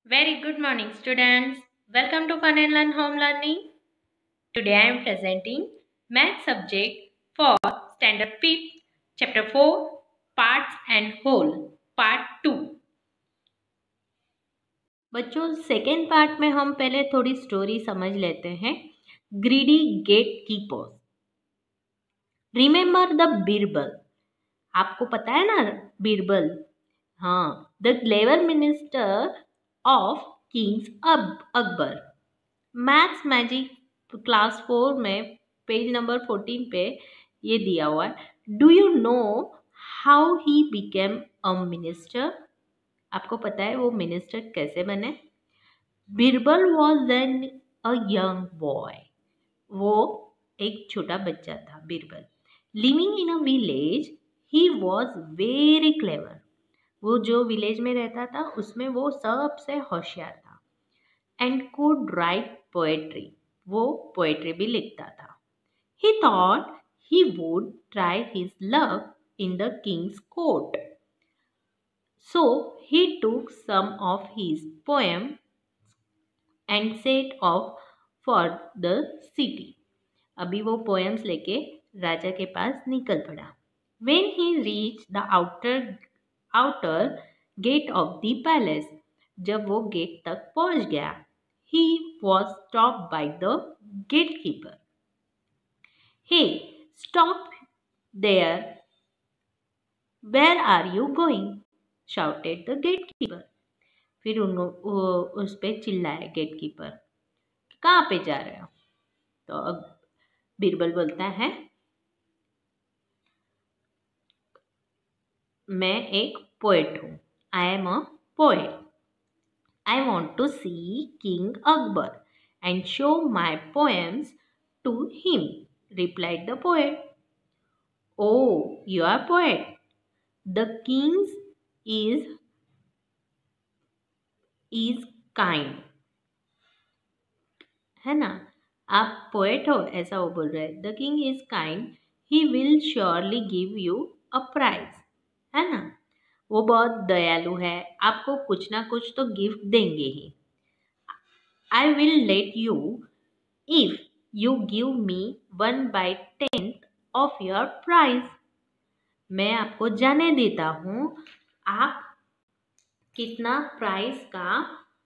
Very good morning, students. Welcome to Fun and Learn Home Learning. Today I am presenting Math subject for Standard 5th, Chapter 4, Parts and Whole, Part 2. बच्चों second part में हम पहले थोड़ी story समझ लेते हैं. Greedy gate keepers. Remember the Birbal. आपको पता है ना बीरबल? हाँ, the clever minister of kings Akbar. Maths magic class 4 में पेज नंबर 14 पे ये दिया हुआ है. Do you know how he became a minister? आपको पता है वो मिनिस्टर कैसे बने? Birbal was then a young boy. वो एक छोटा बच्चा था Birbal. Living in a village he was very clever. वो जो विलेज में रहता था उसमें वो सबसे होशियार था. And could write poetry. वो पोएट्री भी लिखता था. He thought he would try his luck in the king's court. So he took some of his poems and set off for the city. अभी वो poems लेके राजा के पास निकल पड़ा. When he reached the outer gate of the palace, जब वो gate तक पहुंच गया, he was stopped by the gatekeeper. Hey, stop there. Where are you going? Shouted the gatekeeper. फिर उस पे चिल्लाया गेटकीपर, कहाँ पे जा रहे हो? तो अब बीरबल बोलता है, मैं एक पोएट हूँ. I am a poet. I want to see King Akbar and show my poems to him, replied the poet. Oh, you are poet. The king is kind. है ना? आप पोएट हो ऐसा वो बोल रहे हैं. The king is kind. He will surely give you a prize. है ना? वो बहुत दयालु है, आपको कुछ ना कुछ तो गिफ्ट देंगे ही. I will let you if you give me 1/10 of your price. मैं आपको जाने देता हूँ, आप कितना प्राइस का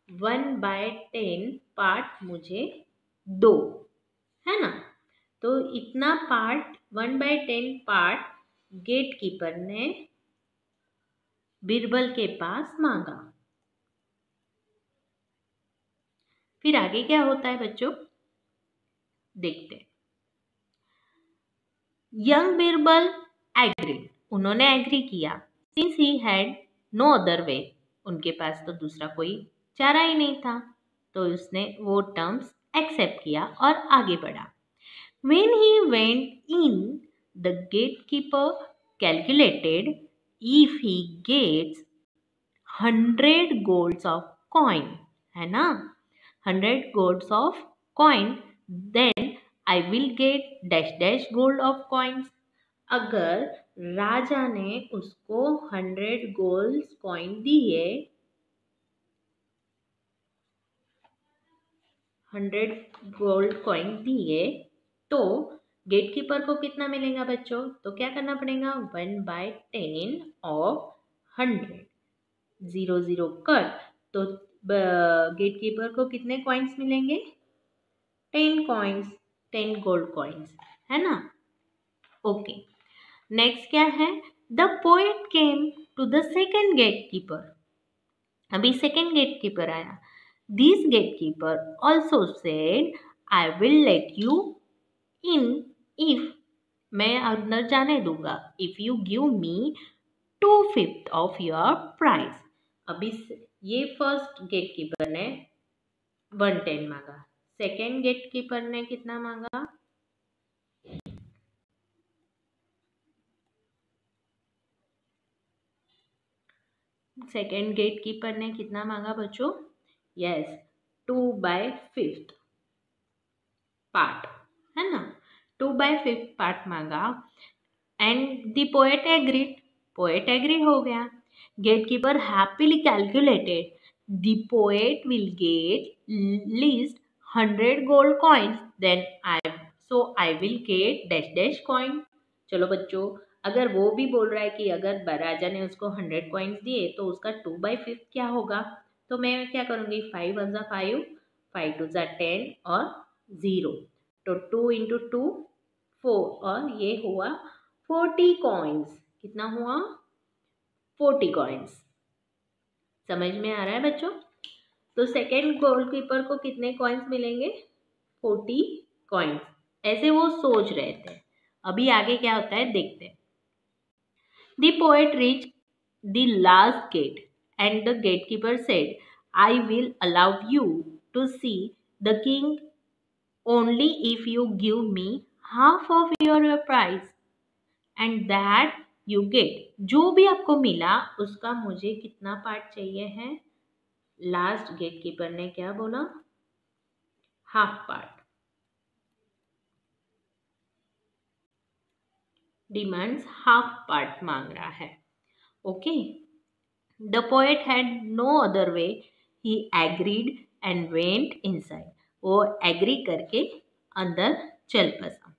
1/10 पार्ट मुझे दो. है ना? तो इतना पार्ट 1/10 पार्ट गेटकीपर ने बीरबल के पास मांगा. फिर आगे क्या होता है बच्चों, देखते हैं. Young Birbal agreed. उन्होंने एग्री किया. Since he had no other way. उनके पास तो दूसरा कोई चारा ही नहीं था, तो उसने वो टर्म्स एक्सेप्ट किया और आगे बढ़ा. When he went in, the gatekeeper calculated if he gets 100 golds of coin, है ना, 100 golds of coin, then I will get dash dash gold of coins. अगर राजा ने उसको 100 गोल्ड कॉइन दिए, 100 गोल्ड कॉइन दिए, तो गेटकीपर को कितना मिलेगा बच्चों? तो क्या करना पड़ेगा? 1/10 ऑफ 100. 0 कट, तो गेटकीपर को कितने कॉइन्स मिलेंगे? 10 कॉइन्स, 10 गोल्ड कॉइन्स. है ना? ओके. नेक्स्ट क्या है? The poet came to the second gatekeeper. अभी सेकेंड गेटकीपर आया. This gatekeeper also said I will let you in if, मैं अंदर जाने दूंगा, if you give me 2/5 of your price. अभी ये फर्स्ट गेटकीपर ने 1/10 मांगा. सेकेंड गेटकीपर ने कितना मांगा? सेकेंड गेटकीपर ने कितना मांगा बच्चों? Yes, 2/5 part. है ना? 2/5 पार्ट मांगा. And the poet agreed. Poet agree हो गया. Gatekeeper happily calculated the poet will get least 100 gold coins, then I will get dash dash coin. चलो बच्चों, अगर वो भी बोल रहा है कि अगर राजा ने उसको 100 कॉइन्स दिए तो उसका 2/5 क्या होगा, तो मैं क्या करूँगी, 5 वन ज़ा 5, 5 टू ज़ा 10 और 0, तो 2 इंटू 2 4, और ये हुआ 40 कॉइन्स। कितना हुआ, 40 कॉइन्स। समझ में आ रहा है बच्चों? तो सेकेंड गोलकीपर को कितने कॉइन्स मिलेंगे, 40 कॉइन्स। ऐसे वो सोच रहे थे। अभी आगे क्या होता है देखते हैं। The poet reached the last gate and the gatekeeper said, I will allow you to see the king only if you give me half of your price and that you get. जो भी आपको मिला उसका मुझे कितना part चाहिए है? Last gatekeeper ने क्या बोला, half part. Demands half part मांग रहा है। Okay, the poet had no other way, he agreed and went inside. वो एग्री करके अंदर चल बसा।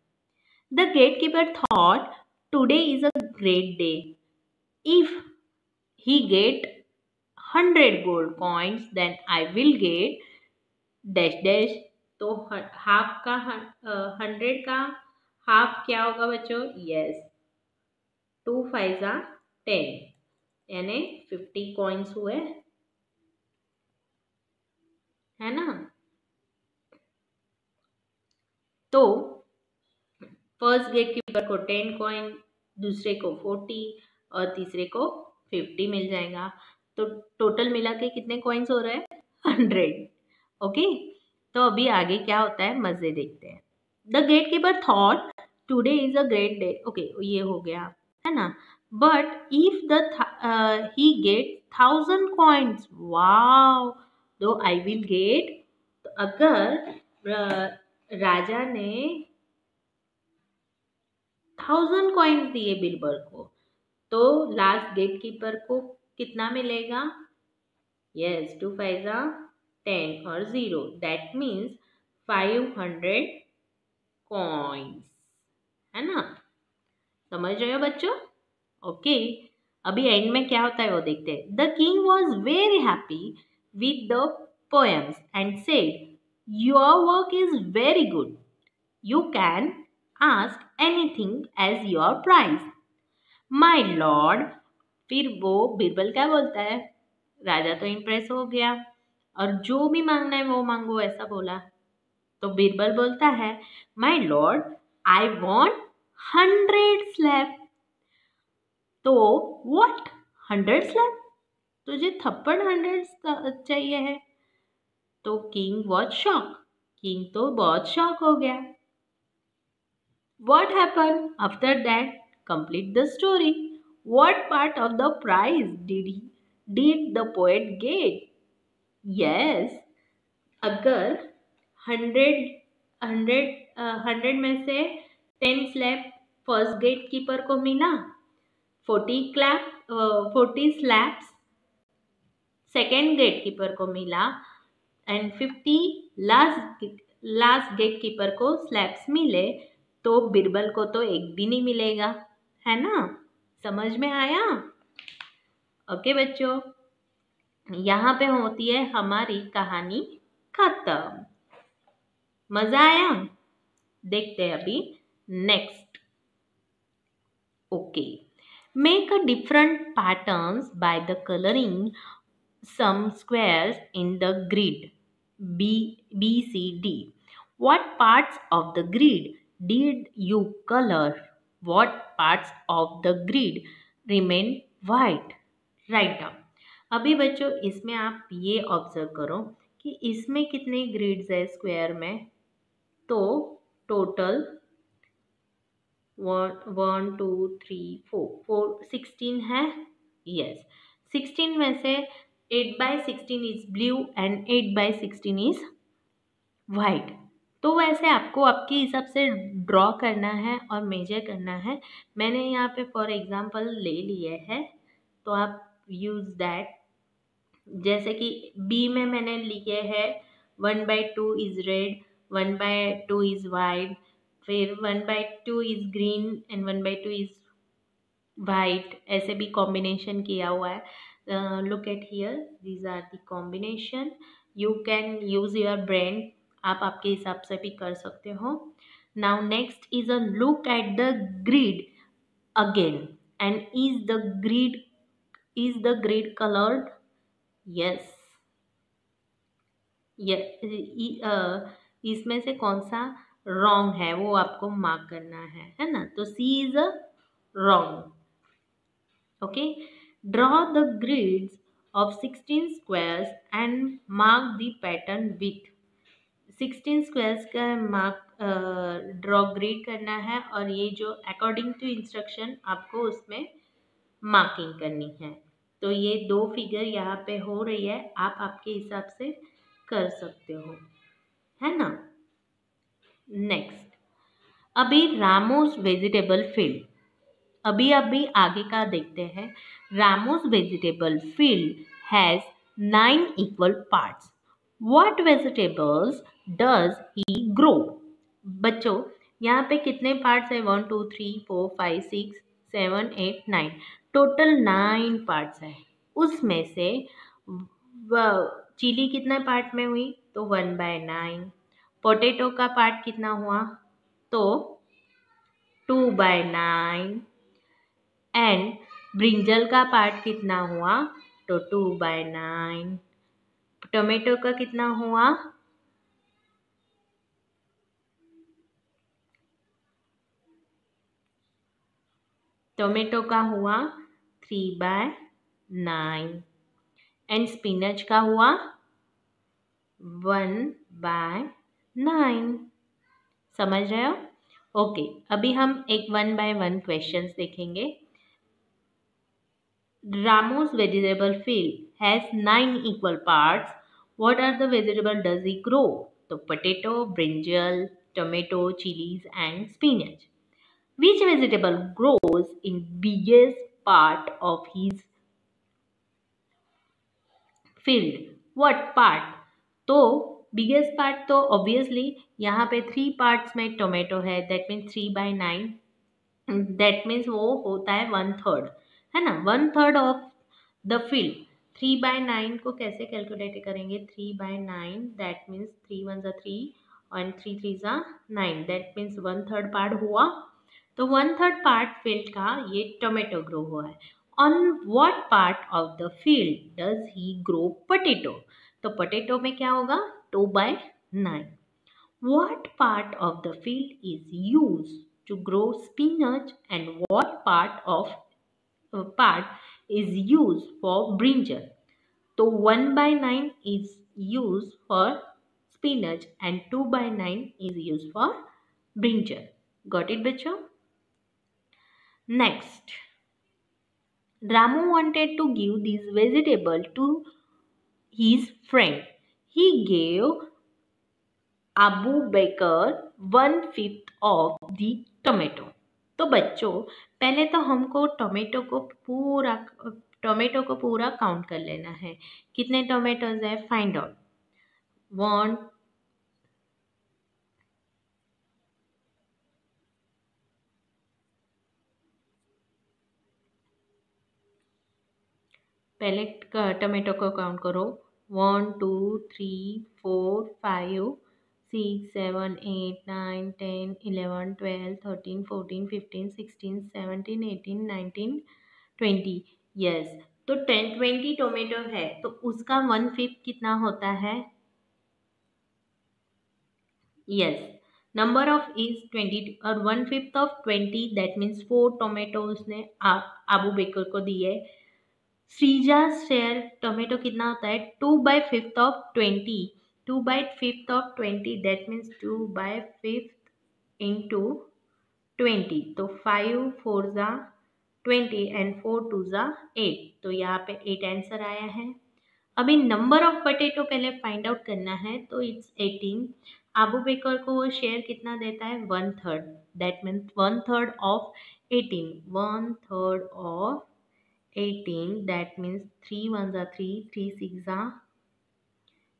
The gatekeeper thought today is a great day, if he get 100 gold coins then I will get dash dash. तो half का 100 का half क्या होगा बच्चों, यस 2 5 ज़ा 10, यानी 50 कॉइन्स हुए, है ना। तो फर्स्ट गेटकीपर को 10 कॉइन, दूसरे को 40 और तीसरे को 50 मिल जाएगा। तो टोटल मिला के कितने कॉइन्स हो रहे हैं, 100। ओके, तो अभी आगे क्या होता है मजे देखते हैं। The gatekeeper thought today is a great day. Okay, ये हो गया, है ना। But if the he get 1000 coins, wow, तो आई विल गेट। तो अगर राजा ने 1000 कॉइन्स दिए बीरबल को, तो लास्ट गेटकीपर को कितना मिलेगा, यस 2 5 ज़ा 10 और 0, दैट मीन्स 500 कॉइन्स, है ना। समझ रहे हो बच्चों? ओके, अभी एंड में क्या होता है वो देखते हैं। The king was very happy with the poems and said, your work is very good, you can ask anything as your prize my lord. फिर वो बीरबल क्या बोलता है, राजा तो इम्प्रेस हो गया और जो भी मांगना है वो मांगो, ऐसा बोला। तो बीरबल बोलता है, my lord I want 100 slab. तो व्हाट, 100 स्लैब, तुझे थप्पड़ 100 चाहिए है। तो किंग वॉज शॉक, किंग तो बहुत शॉक हो गया। What happen after that, complete the story. What part of the prize did the poet get? Yes, अगर 100 में से 10 स्लैब फर्स्ट गेट कीपर को मिला, 40 स्लैब्स सेकेंड गेट कीपर को मिला एंड 50 लास्ट गेट कीपर को स्लैब्स मिले, तो बीरबल को तो एक भी नहीं मिलेगा, है ना। समझ में आया? ओके बच्चों, यहाँ पे होती है हमारी कहानी खत्म। मजा आया? देखते हैं अभी next. Okay, make a different patterns by the colouring some squares in the grid B, C, D. What parts of the grid did you color? What parts of the grid remain white? Write down. अभी बच्चों इसमें आप ये observe करो कि इसमें कितने grids है स्क्वायर में। तो टोटल 1 2 3 4 16 है। यस, 16 में से 8/16 is blue and 8/16 is white. तो वैसे आपको आपके हिसाब से ड्रॉ करना है और मेजर करना है। मैंने यहाँ पे फॉर एग्जांपल ले लिए है, तो आप यूज दैट जैसे कि बी में मैंने लिखे है 1/2 इज रेड, 1/2 इज वाइट, फिर 1/2 is green and 1/2 is white, ऐसे भी कॉम्बिनेशन किया हुआ है। Look at here, these are the combination. You can use your brain, आप आपके हिसाब से भी कर सकते हो। Now next is a look at the grid again, and is the grid colored? Yes. इसमें से कौन सा रॉन्ग है वो आपको मार्क करना है ना। तो C is a wrong. Okay, draw the grids of 16 squares and mark the pattern with 16 squares का मार्क ड्रॉ ग्रिड करना है और ये जो अकॉर्डिंग टू इंस्ट्रक्शन आपको उसमें मार्किंग करनी है। तो ये दो फिगर यहाँ पे हो रही है, आप आपके हिसाब से कर सकते हो, है ना। नेक्स्ट, अभी रामोस वेजिटेबल फील्ड, अभी आगे का देखते हैं। Ramos vegetable field has 9 equal parts. What vegetables does he grow? बच्चों यहाँ पे कितने पार्ट्स है? 1 2 3 4 5 6 7 8 9, टोटल 9 पार्ट्स है। उसमें से चिली कितना पार्ट में हुई? तो 1/9। पोटैटो का पार्ट कितना हुआ? तो 2/9। एंड ब्रिंजल का पार्ट कितना हुआ? तो 2/9। टोमेटो का कितना हुआ? टोमेटो का हुआ 3/9। एंड स्पिनच का हुआ 1/9। समझ रहे हो? ओके, अभी हम एक 1 by 1 क्वेश्चंस देखेंगे। Ramo's vegetable field has 9 equal parts. What are the vegetable does he grow? So potato, brinjal, tomato, chilies and spinach. Which vegetable grows in biggest part of his field? What part? तो biggest part तो obviously यहाँ पे 3 parts में tomato है, that means 3/9, that means वो होता है 1/3, है ना। 1/3 ऑफ द फील्ड। 3/9 को कैसे कैलकुलेट करेंगे? 3/9 दैट मीन्स 3 1 जा 3 और 3 3 जा 9, दैट मीन्स 1/3 पार्ट हुआ। तो 1/3 पार्ट फील्ड का ये टोमेटो ग्रो हुआ है। On what part of the field does he grow potato? तो पोटैटो में क्या होगा? 2/9। What part of the field is used to grow spinach and what part is used for brinjal? तो 1/9 is used for spinach and 2/9 is used for brinjal. Got it, बच्चों? Next, Ramu wanted to give this vegetable to his friend. He gave Abu Bakr 1/5 of the tomato. तो बच्चों पहले तो हमको tomato को पूरा count कर लेना है। कितने टोमेटोज है? Find out. 1 पहले टोमेटो को काउंट करो। 1 2 3 4 5 6 7 8 9 10 11 12 13 14 15 16 17 18 19 20। यस, तो 20 टोमेटो है तो उसका 1/5 कितना होता है? यस, नंबर ऑफ इज 20 और 1/5 ऑफ 20 दैट मीन्स 4 टोमेटो उसने आबू बेकर को दिए। श्रीजा शेयर टोमेटो कितना होता है? 2/5 of 20। 2/5 of 20 that means 2/5 into 20। तो 5 4 जा 20 एंड 4 2 जा 8। तो यहाँ पे 8 आंसर आया है। अभी नंबर ऑफ पोटैटो पहले फाइंड आउट करना है, तो इट्स 18। आबू बेकर को वो शेयर कितना देता है? 1/3, that means 1/3 of 18। 1/3 of 18, that means 3 1s are 3, 3 6 are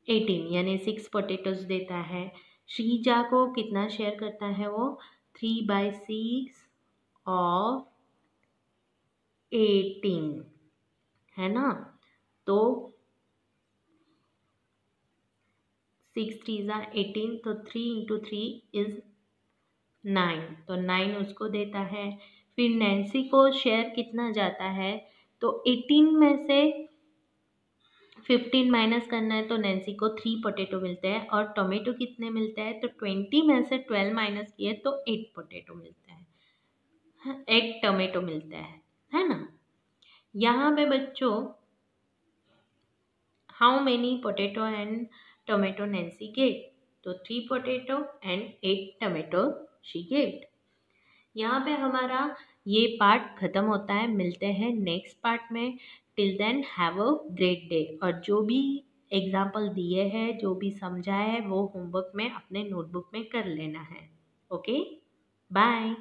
18, यानी 6 पोटैटोज देता है। श्रीजा को कितना शेयर करता है वो? 3/6 ऑफ 18, है ना। तो 6 3s are 18, तो 3 into 3 is 9, तो 9 उसको देता है। फिर नैन्सी को शेयर कितना जाता है? तो 18 में से 15 माइनस करना है, तो नैन्सी को 3 पोटैटो मिलते हैं। और टोमेटो कितने मिलते हैं? तो 20 में से 12 माइनस किए तो 8 पोटैटो मिलते हैं, 8 टोमेटो मिलते हैं, है ना। यहाँ पे बच्चों how many potato and tomato Nancy get? तो 3 potato and 8 tomato she get. यहाँ पे हमारा ये पार्ट ख़त्म होता है। मिलते हैं नेक्स्ट पार्ट में। Till then have a great day. और जो भी एग्जाम्पल दिए हैं, जो भी समझा है, वो होमवर्क में अपने नोटबुक में कर लेना है। Okay, bye.